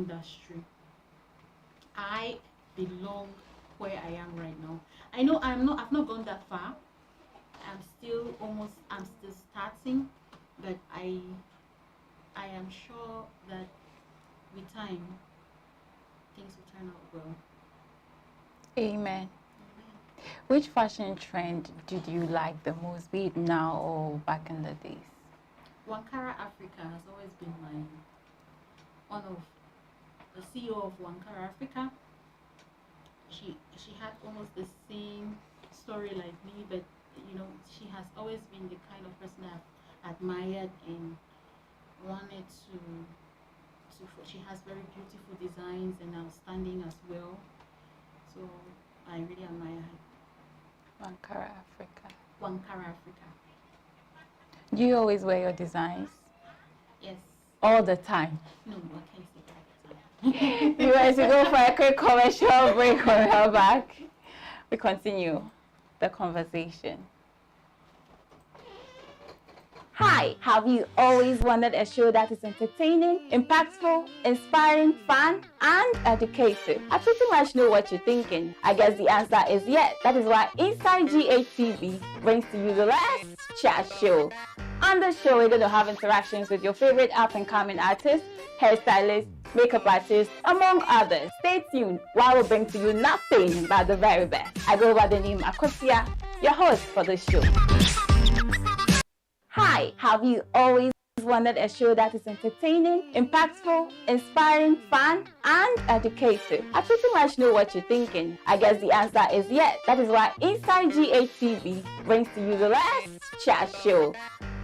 industry. I belong where I am right now. I know I've not gone that far. I'm still starting, but I am sure that with time things will turn out well. Amen. Which fashion trend did you like the most, be it now or back in the days? Wankara Africa has always been one of the CEO of Wankara Africa. She had almost the same story like me, but she has always been the kind of person I've admired and wanted to. She has very beautiful designs and outstanding as well. So I really admire her. Wankara Africa. Wankara Africa. Do you always wear your designs? Yes. All the time? No, I can't say all the time. You guys will go for a quick commercial break when we're back. We continue the conversation. Hi, have you always wanted a show that is entertaining, impactful, inspiring, fun, and educative? I pretty much know what you're thinking. I guess the answer is yes. That is why Inside GHTV brings to you the Let's Chat Show. On the show, we're going to have interactions with your favorite up-and-coming artists, hairstylists, makeup artists, among others. Stay tuned while we bring to you nothing but the very best. I go by the name Akosia, your host for the show. Hi, have you always wanted a show that is entertaining, impactful, inspiring, fun, and educative? I pretty much know what you're thinking. I guess the answer is yes. That is why Inside GHTV brings to you the Let's Chat Show.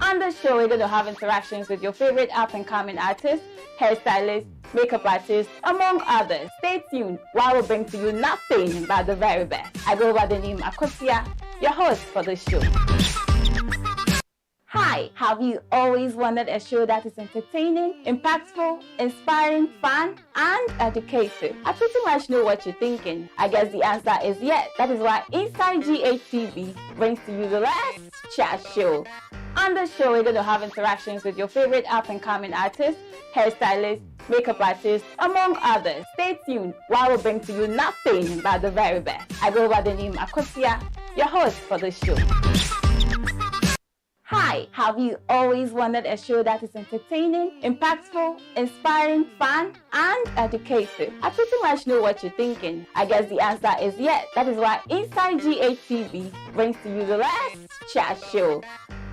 On the show, we're going to have interactions with your favorite up-and-coming artists, hairstylists, makeup artists, among others. Stay tuned while we bring to you nothing but the very best. I go by the name Akosia, your host for the show. Hi, have you always wanted a show that is entertaining, impactful, inspiring, fun, and educative? I pretty much know what you're thinking. I guess the answer is yes. That is why Inside GHTV brings to you the Let's Chat Show. On the show, we're going to have interactions with your favorite up-and-coming artists, hairstylists, makeup artists, among others. Stay tuned while we bring to you nothing but the very best. I go by the name Akosia, your host for the show. Hi, have you always wanted a show that is entertaining, impactful, inspiring, fun, and educative? I pretty much know what you're thinking. I guess the answer is yes. That is why Inside GHTV brings to you the Let's Chat Show.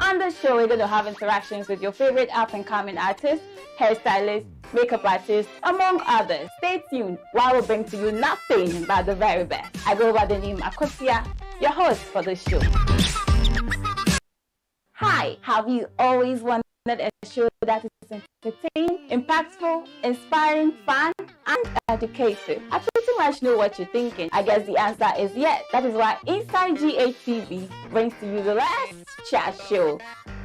On the show, we're going to have interactions with your favorite up-and-coming artists, hairstylists, makeup artists, among others. Stay tuned while we bring to you nothing but the very best. I go by the name Akosia, your host for the show. Hi, have you always wanted a show that is entertaining, impactful, inspiring, fun, and educative? I pretty much know what you're thinking. I guess the answer is yes. That is why Inside GHTV brings to you the Let's Chat Show.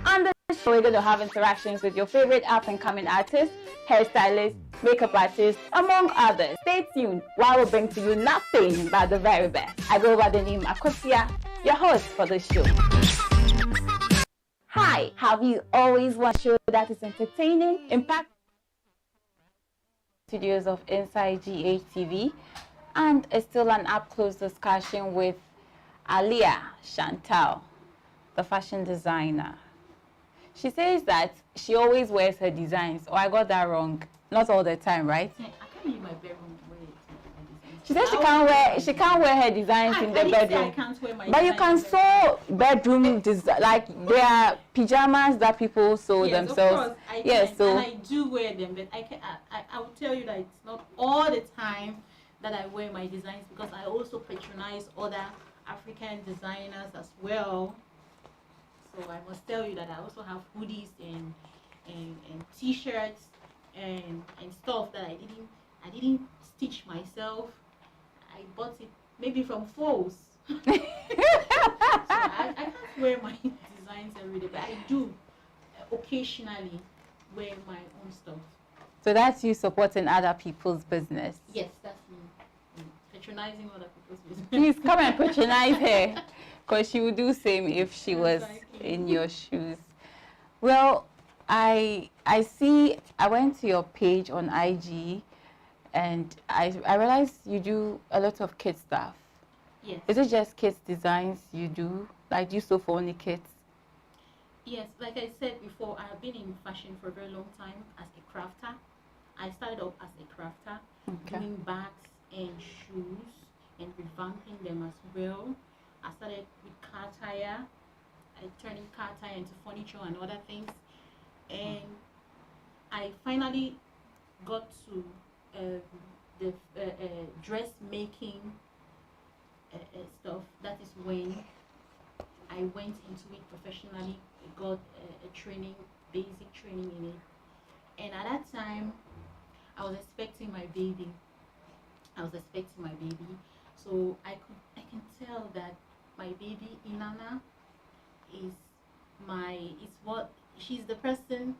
On the show, we're going to have interactions with your favorite up-and-coming artists, hairstylists, makeup artists, among others. Stay tuned while we bring to you nothing but the very best. I go by the name Akosia, your host for the show. Hi, have you always wanted a show that is entertaining, impactful? Studios of Inside GHTV, and it's still an up-close discussion with Aliyah Shantel, the fashion designer. She says that she always wears her designs. Oh, I got that wrong. Not all the time, right? I can't leave my bedroom to wear it. She says she can't wear her designs in the bedroom. I can't wear my but you can sew bedroom design, like there are pajamas that people sew themselves. Of course, and I do wear them, but I will tell you that it's not all the time that I wear my designs, because I also patronize other African designers as well. So I must tell you that I also have hoodies and t-shirts and stuff that I didn't stitch myself. I bought it maybe from Foles. So I can't wear my designs every day, but I do occasionally wear my own stuff. So that's you supporting other people's business? Yes, that's me. Patronizing other people's business. Please come and patronize her, because she would do same if she was in your shoes. Well, I see, I went to your page on IG And I realize you do a lot of kids stuff. Yes. Is it just kids designs you do? Like, do you sew for only kids? Yes, like I said before, I have been in fashion for a very long time as a crafter. I started off as a crafter, doing bags and shoes and revamping them as well. I started with car tire, turning car tire into furniture and other things. And I finally got to the dressmaking stuff. That is when I went into it professionally, got a training, basic training in it. And at that time, I was expecting my baby. So I can tell that my baby Inanna is what she's the person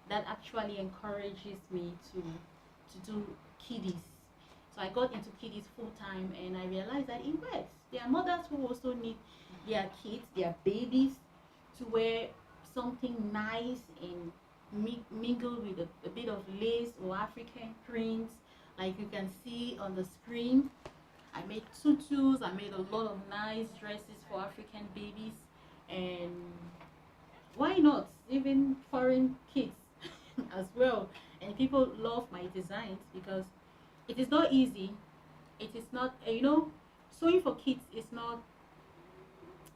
that actually encourages me to do kiddies. So I got into kiddies full time, and I realized that it works. There are mothers who also need their kids, their babies, to wear something nice and mingle with a bit of lace or African prints, like you can see on the screen. I made tutus. I made a lot of nice dresses for African babies, and why not even foreign kids as well. And people love my designs because it is not easy. It is not, sewing for kids is not,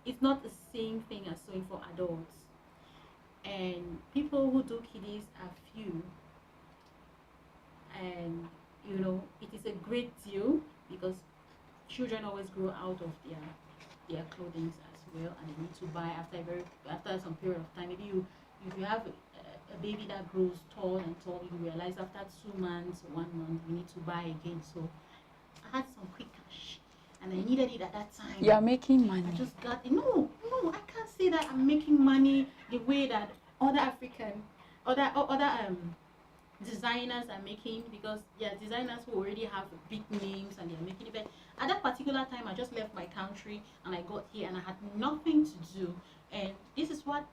it's not the same thing as sewing for adults. And people who do kiddies are few, and it is a great deal because children always grow out of their clothing as well, and they need to buy after some period of time. Maybe you if you have a baby that grows tall and tall, you realize after 2 months or 1 month you need to buy again. So I had some quick cash and I needed it at that time. You're making money. I just got it. No, I can't say that I'm making money the way that other designers are making, because there are designers who already have big names and they're making it. But at that particular time, I just left my country and I got here and I had nothing to do, and this is what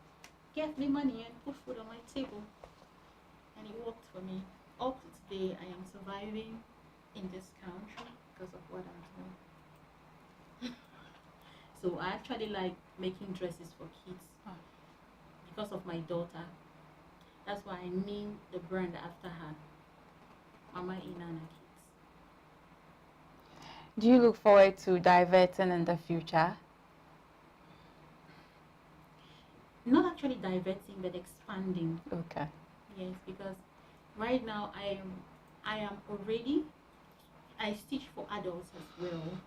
gave me money and put food on my table, and it worked for me. Up to today, I am surviving in this country because of what I'm doing. So I actually like making dresses for kids because of my daughter. That's why I named the brand after her, Mama Inanna Kids. Do you look forward to diverting in the future? Not actually diverting, but expanding. Okay. Yes, because right now I am already, I stitch for adults as well.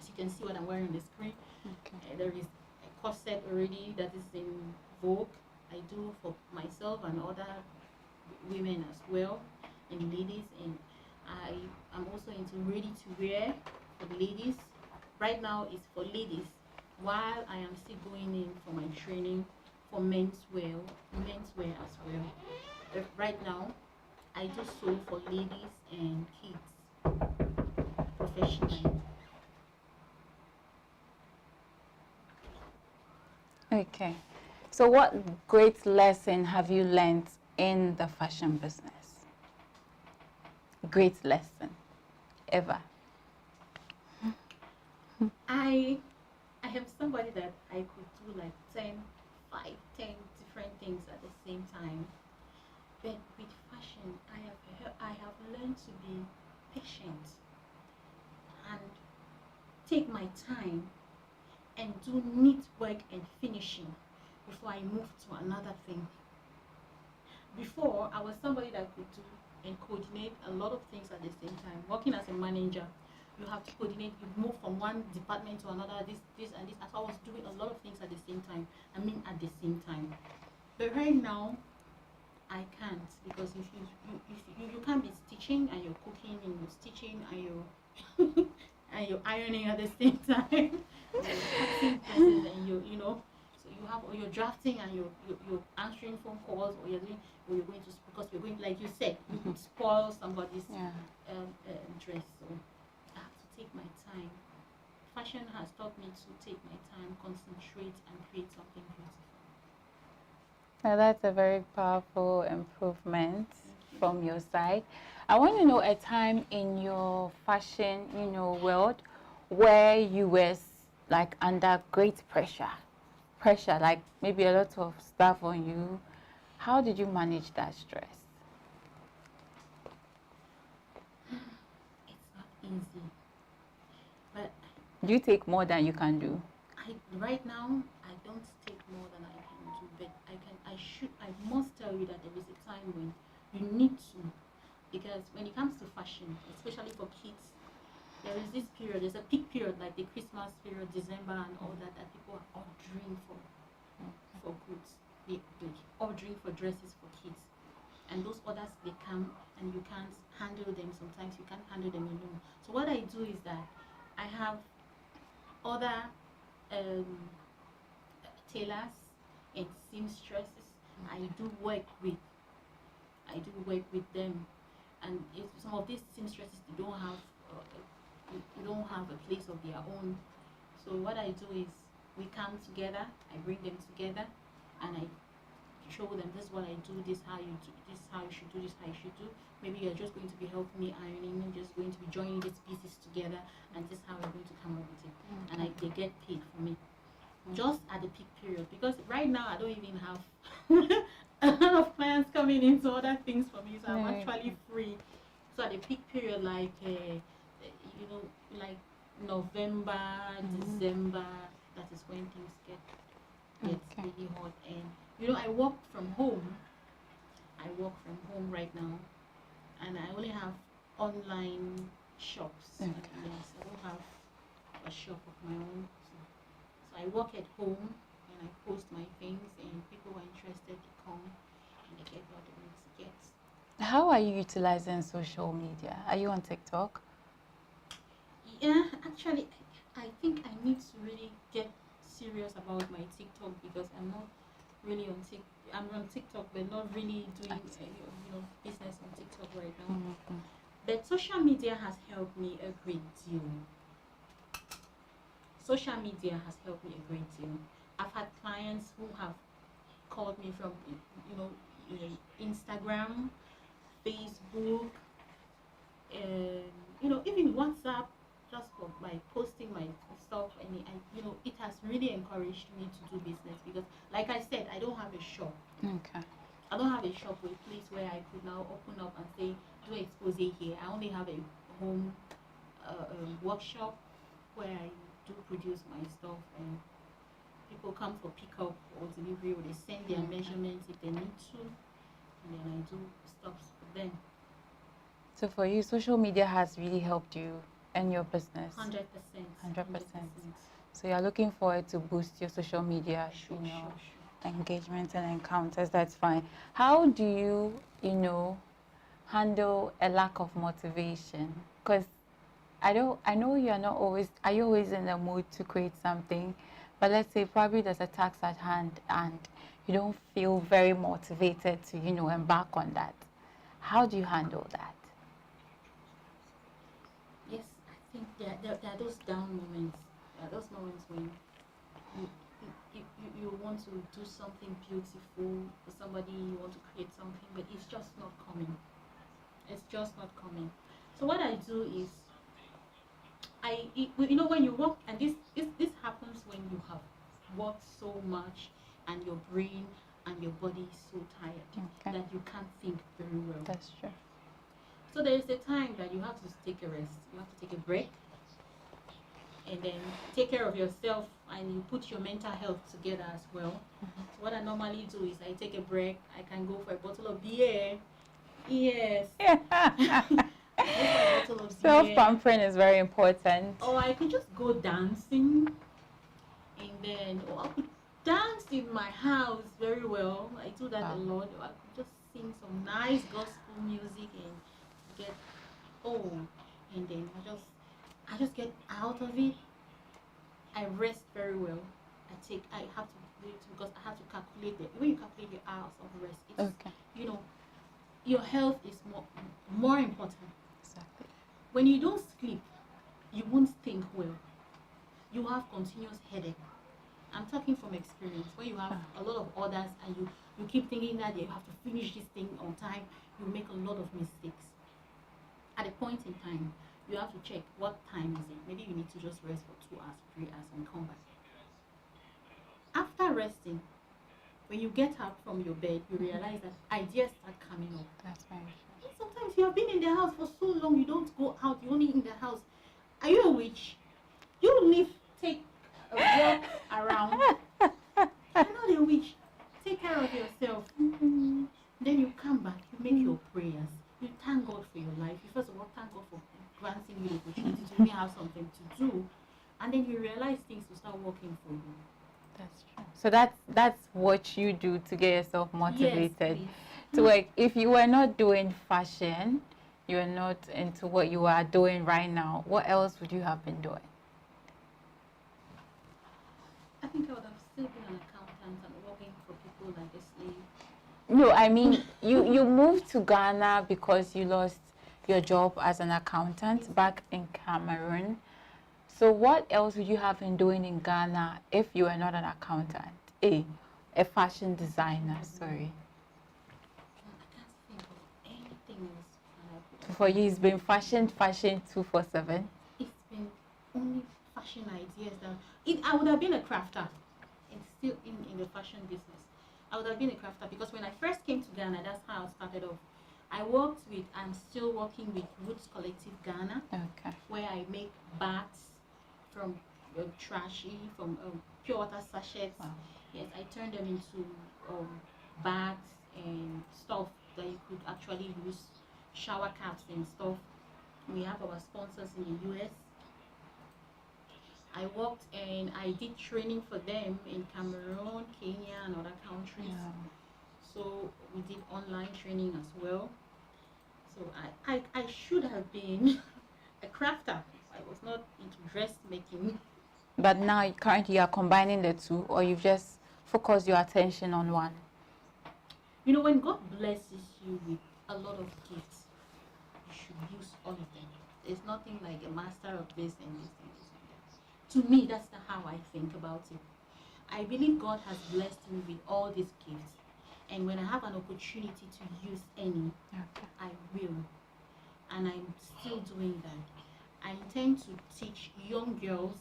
As you can see what I'm wearing on the screen. Okay. There is a corset already that is in vogue. I do for myself and other women as well, and ladies, and I am also into ready to wear for ladies. Right now it's for ladies, while I am still going in for my training for menswear as well. But right now I do sew for ladies and kids professionally. Okay. So what great lesson have you learned in the fashion business? Great lesson ever. I am somebody that I could do like 10 different things at the same time. But with fashion, I have learned to be patient and take my time and do neat work and finishing before I move to another thing. Before, I was somebody that could do and coordinate a lot of things at the same time. Working as a manager, you have to coordinate, you move from one department to another, this and this. So I was doing a lot of things at the same time. At the same time. But right now, I can't, because if you can't be stitching and you're cooking and you're stitching and you're and you're ironing at the same time. You're cutting and so you have, or you're drafting and you're answering phone calls, or you're going to, because you're going, like you said, you could spoil somebody's dress. So I have to take my time. Fashion has taught me to take my time, concentrate, and create something beautiful. Now that's a very powerful improvement. Thank you. from your side. I want to know a time in your fashion, world where you were like under great pressure, like maybe a lot of stuff on you. How did you manage that stress? It's not easy, but Do you take more than you can do? right now I don't take more than I can do, but I must tell you that there is a time when you need to, because when it comes to fashion, especially for kids, there is this period, there's a peak period like the Christmas period, December and all that, that people are ordering for goods, they ordering for dresses for kids, and those orders, they come and you can't handle them. Sometimes you can't handle them alone. So what I do is that I have other um, tailors and seamstresses. I do work with them, and some of these seamstresses, they don't have a place of their own. So what I do is we come together, I bring them together, and I show them, this is what I do, this is how you do, this is how you should do, this is how you should do. Maybe you're just going to be helping me ironing, you're just going to be joining these pieces together, and this is how we're going to come up with it. And they get paid for me. Just at the peak period, because right now I don't even have a lot of clients coming in to order things for me, so I'm actually free. So at the peak period, like like November, December, that is when things get really hot. And I work from home. Right now, and I only have online shops. Yes, I don't have a shop of my own. So I work at home and I post my things, and people who are interested, they come and they get what they need to get. How are you utilizing social media? Are you on TikTok? Yeah, actually, I think I need to really get serious about my TikTok, because I'm not really on TikTok. I'm on TikTok, but not really doing business on TikTok right now. But social media has helped me a great deal. Social media has helped me a great deal. I've had clients who have called me from Instagram, Facebook, and even WhatsApp, just for my posting my stuff, and it has really encouraged me to do business, because like I said, I don't have a shop. I don't have a shop or a place where I could now open up and say, do expose here. I only have a home workshop where I do produce my stuff, and people come for pickup or delivery, or they send their measurements if they need to, and then I do stuff for them. So for you, social media has really helped you and your business? 100%. 100%. So you're looking forward to boost your social media, sure. engagement and encounters. That's fine. How do you, handle a lack of motivation? Because I know you're not always. Are you always in the mood to create something? But let's say probably there's a task at hand and you don't feel very motivated to, embark on that. How do you handle that? Yes, I think there are those down moments. There are those moments when you want to do something beautiful for somebody, you want to create something, but it's just not coming. It's just not coming. So what I do is, when you work, and this happens when you have worked so much, and your brain and your body is so tired that you can't think very well. That's true. So there is a time that you have to take a rest. You have to take a break, and then take care of yourself, and you put your mental health together as well. So what I normally do is I take a break. I can go for a bottle of beer. Yes. Self-pampering is very important. Or I could just go dancing, and then I could dance in my house very well. I do that a lot. Or I could just sing some nice gospel music and get home, and then I just get out of it. I rest very well. I have to do it, because I have to calculate it. When you calculate your hours of rest, it's your health is more important. Exactly. When you don't sleep, you won't think well. You have continuous headache. I'm talking from experience. When you have a lot of orders and you keep thinking that you have to finish this thing on time, you make a lot of mistakes. At a point in time, you have to check what time is it. Maybe you need to just rest for 2 hours, 3 hours, and come back. After resting, when you get up from your bed, you realize that ideas start coming up. That's very true. Sometimes you have been in the house for so long, you don't go out, you're only in the house. Are you a witch? You live, take a walk around. You're not a witch. Take care of yourself. Then you come back, you make your prayers. You thank God for your life. You first of all thank God for granting you the opportunity to even have something to do. And then you realize things will start working for you. That's true. So that's what you do to get yourself motivated to work. If you were not doing fashion, you are not into what you are doing right now, what else would you have been doing? I think I would have still been an accountant and working for people like a slave. No, I mean, you moved to Ghana because you lost your job as an accountant back in Cameroon. So what else would you have been doing in Ghana if you were not an accountant? A fashion designer, sorry. I can't think of anything else. For you, it's been fashion 247. It's been only fashion ideas that I would have been a crafter and still in the fashion business. I would have been a crafter because when I first came to Ghana, that's how I started off. I'm still working with Roots Collective Ghana, where I make bags from trashy, from pure water sachets. Wow. Yes, I turn them into bags and stuff that you could actually use, shower caps and stuff. We have our sponsors in the US. I worked and I did training for them in Cameroon, Kenya, and other countries. Yeah. So we did online training as well. So I should have been a crafter. I was not into dressmaking. But now currently you are combining the two, or you've just focused your attention on one? You know, when God blesses you with a lot of gifts, you should use all of them. There's nothing like a master of this and this and this and that. To me, that's how I think about it. I believe God has blessed me with all these gifts. And when I have an opportunity to use any, I will. And I'm still doing that. I intend to teach young girls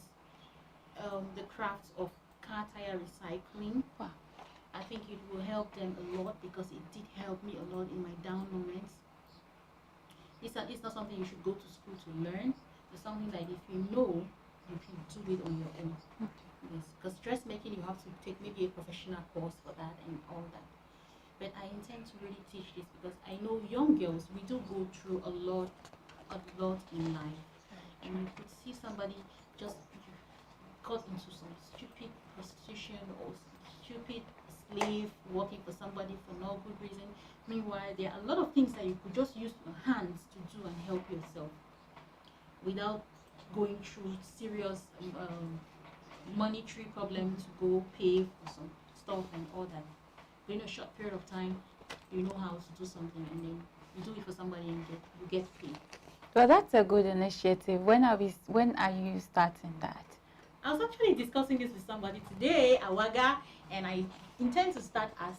the crafts of car tire recycling. Wow. I think it will help them a lot because it did help me a lot in my down moments. It's not something you should go to school to learn. It's something that if you know, you can do it on your own. Yes, because dressmaking, you have to take maybe a professional course for that and all that. But I intend to really teach this because I know young girls, we do go through a lot in life. And you could see somebody just got into some stupid prostitution or stupid slave working for somebody for no good reason. Meanwhile, there are a lot of things that you could just use your hands to do and help yourself without going through serious monetary problem to go pay for some stuff and all that. But in a short period of time, you know how to do something, and then you do it for somebody and you get paid. Well, that's a good initiative. When are you starting that? I was actually discussing this with somebody today, Awaga, and I intend to start as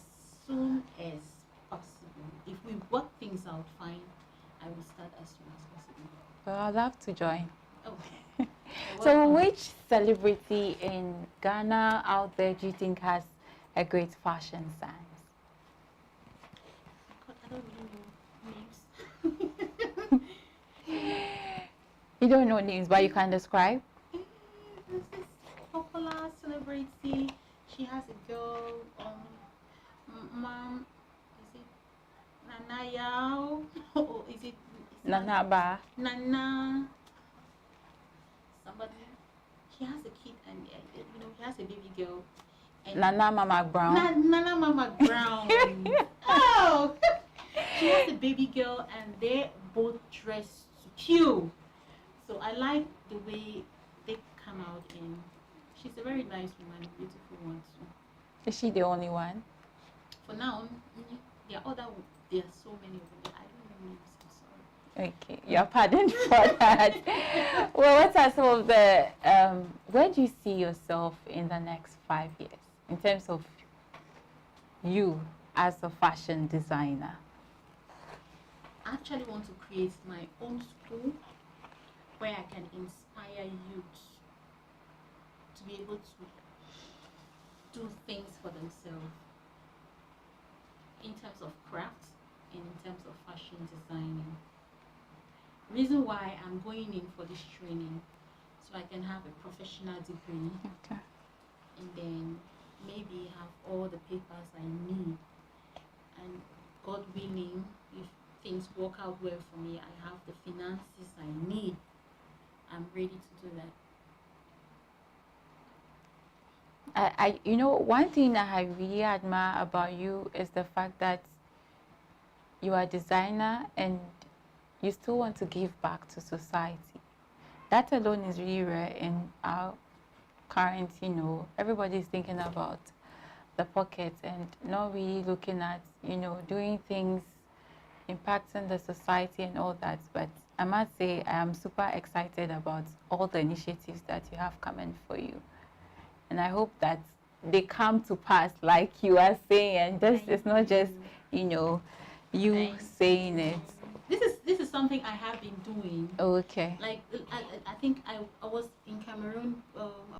soon as possible. If we work things out fine, I will start as soon as possible. Well, I'd love to join. Okay. So which celebrity in Ghana out there do you think has a great fashion sense? God, I don't really know names. You don't know names, but you can describe? There's this popular celebrity. She has a girl, Mom, is it Nana Yao? Or is it Nana Ba? Nana? Somebody. She has a kid and she has a baby girl. And Nana Mama Brown. Nana Mama Brown. Oh, she has a baby girl and they're both dressed to kill. So I like the way they come out, and she's a very nice woman, beautiful one too. Is she the only one? For now, there are so many of them. I don't know names. I'm sorry. Okay, you're pardoned for that. Well, what are some of the where do you see yourself in the next 5 years in terms of you as a fashion designer? I actually want to create my own school where I can inspire youth to be able to do things for themselves in terms of crafts and in terms of fashion designing. Reason why I'm going in for this training, so I can have a professional degree, Okay. and then maybe have all the papers I need, and God willing, if things work out well for me, I have the finances I need, I'm ready to do that. You know, one thing that I really admire about you is the fact that you are a designer and you still want to give back to society. That alone is really rare in our current, you know, everybody's thinking about the pocket and not really looking at, you know, doing things, impacting the society and all that. But I must say, I am super excited about all the initiatives that you have coming for you. And I hope that they come to pass like you are saying, and this is not just, you know, you saying it. This is something I have been doing. Okay. Like I think I was in Cameroon